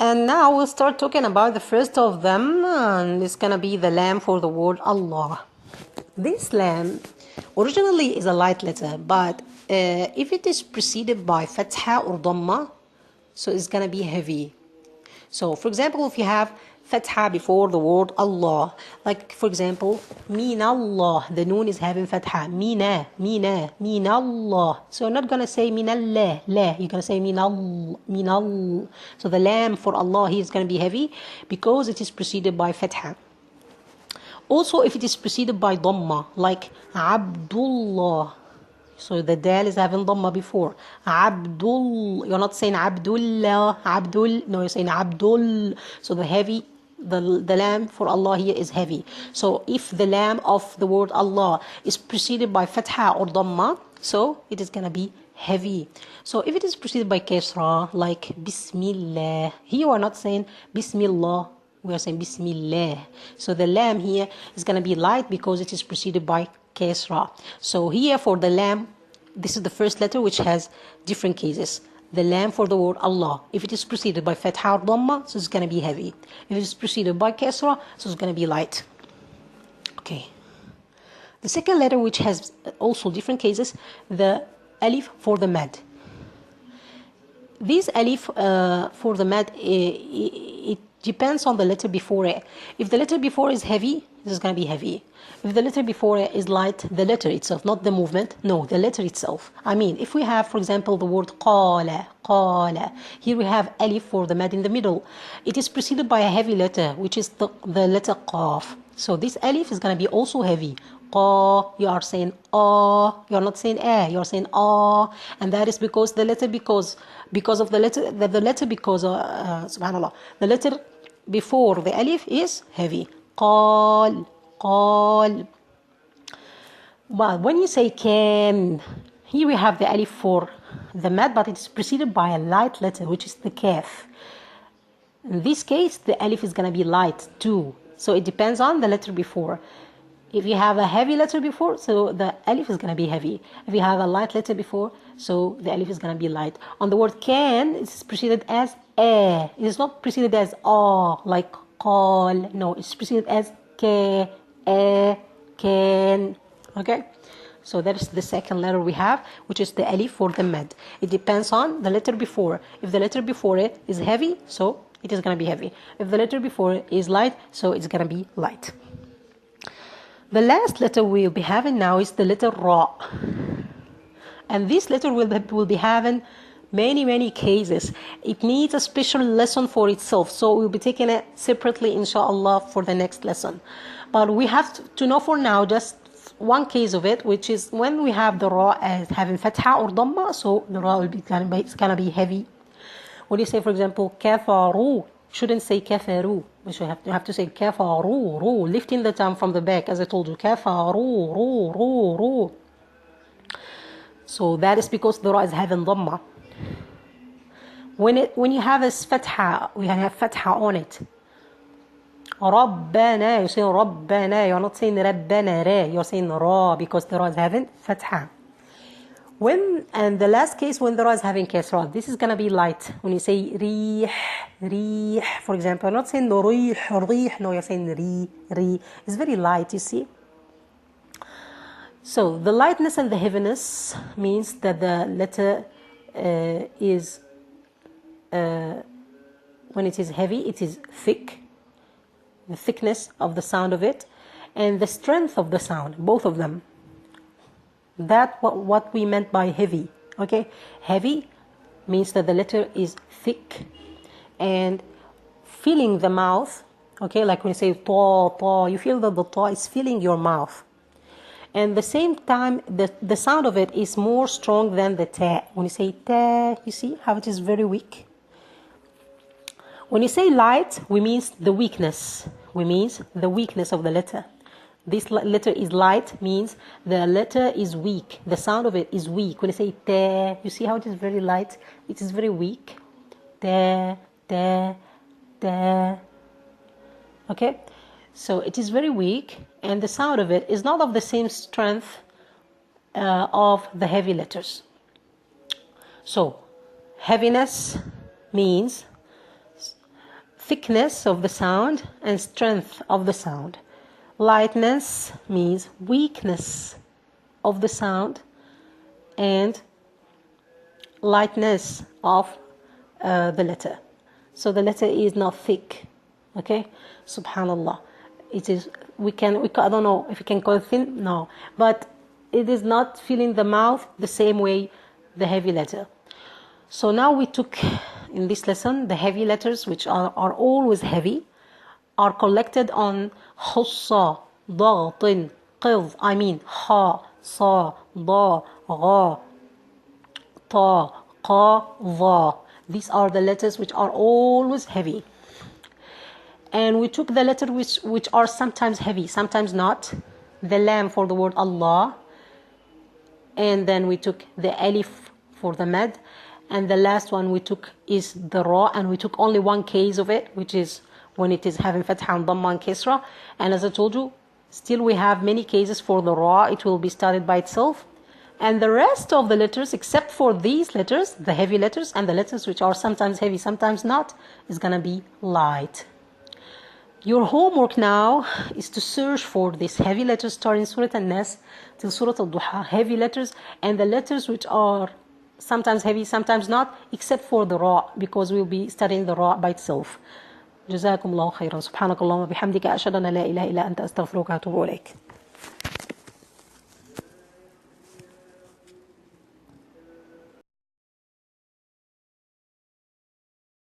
And now we'll start talking about the first of them, and it's gonna be the lam for the word Allah. This lam originally is a light letter, but if it is preceded by fatha or dhamma, so it's gonna be heavy. So for example, if you have fatha before the word Allah, like for example, min Allah, the noon is having fatha, mina, Allah. So you're not gonna say min Allah, la, you're gonna say min Allah. So the lam for Allah here is gonna be heavy because it is preceded by fatha. Also, if it is preceded by dhamma, like Abdullah, so the dal is having dhamma before. Abdul, you're not saying Abdullah, Abdul, no, you're saying Abdul. So the lam for Allah here is heavy. So if the lam of the word Allah is preceded by fatha or dhamma, so it is gonna be heavy. So if it is preceded by kasra, like Bismillah, here you are not saying Bismillah, we are saying Bismillah. So the lam here is going to be light because it is preceded by kasra. So here for the lam, this is the first letter which has different cases. The lam for the word Allah, if it is preceded by fatha or dhamma, so it's going to be heavy. If it is preceded by kasra, so it's going to be light. Okay. The second letter which has also different cases, the alif for the mad. This alif for the mad, it depends on the letter before it. If the letter before is heavy, this is going to be heavy. If the letter before it is light, the letter itself, not the movement, no, the letter itself. I mean, if we have, for example, the word qala, here we have alif for the mad in the middle. It is preceded by a heavy letter, which is the letter qaf. So this alif is going to be also heavy. Qa, you are saying you're not saying you're saying and that is because the letter because of the letter subhanallah, the letter before the alif is heavy. Qal. But when you say can, here we have the alif for the mad, but it's preceded by a light letter, which is the kaf. In this case, the alif is going to be light too. So it depends on the letter before. If you have a heavy letter before, so the alif is going to be heavy. If you have a light letter before, so the alif is going to be light. On the word can, it's preceded as a. It is not preceded as like qal. No, it's preceded as ka, can. Okay? So that is the second letter we have, which is the alif for the mad. It depends on the letter before. If the letter before it is heavy, so it is going to be heavy. If the letter before it is light, so it's going to be light. The last letter we'll be having now is the letter Ra. And this letter will be having many cases. It needs a special lesson for itself. So we'll be taking it separately, inshallah, for the next lesson. But we have to know for now just one case of it, which is when we have the Ra as having fatha or dhamma, so the Ra will be it's gonna be heavy. When you say, for example, kafaru, shouldn't say kafaru. We should have to say kafaru, lifting the tongue from the back, as I told you, kafaru, ru. So that is because the ra is having dhamma. When you have a fatha, we have fatha on it. Rabbana, you say Rabbana, you're not saying Rabbana ra, you're saying ra because the ra is having fatha. And the last case, when the ra is having kasra, this is going to be light. When you say rih, for example, you're not saying rih, no, you're saying ri. It's very light, you see. So the lightness and the heaviness means that the letter is, when it is heavy, it is thick, the thickness of the sound of it, and the strength of the sound, both of them. That's what we meant by heavy. Okay, heavy means that the letter is thick and filling the mouth. Okay, like when you say ta, you feel that the ta is filling your mouth, and at the same time the sound of it is more strong than the ta. When you say ta, you see how it is very weak. When you say light, we means the weakness. We means the weakness of the letter. This letter is light means the letter is weak. The sound of it is weak. When you say te, you see how it is very light? It is very weak. Te. Okay? So it is very weak, and the sound of it is not of the same strength of the heavy letters. So, heaviness means thickness of the sound and strength of the sound. Lightness means weakness of the sound and lightness of the letter. So the letter is not thick. Okay, subhanallah. It is. We I don't know if we can call it thin. No, but it is not filling the mouth the same way the heavy letter. So now we took in this lesson the heavy letters, which are always heavy, are collected on khussa, ضغط, قض. I mean ha, sa, da, gha, ta, qa, dha. These are the letters which are always heavy. And we took the letters which are sometimes heavy, sometimes not. The lam for the word Allah. And then we took the alif for the mad. And the last one we took is the ra. And we took only one case of it, which is when it is having fatha and dhamma and kesra. And as I told you, still we have many cases for the ra. It will be started by itself. And the rest of the letters, except for these letters, the heavy letters and the letters which are sometimes heavy, sometimes not, is going to be light. Your homework now is to search for these heavy letters starting Surah An-Nas till Surah Al-Duha, heavy letters, and the letters which are sometimes heavy, sometimes not, except for the ra, because we'll be studying the ra by itself. جزاكم الله خيرا. سبحانك اللهم وبحمدك أشهد أن لا إله إلا أنت أستغفرك وأتوب إليك.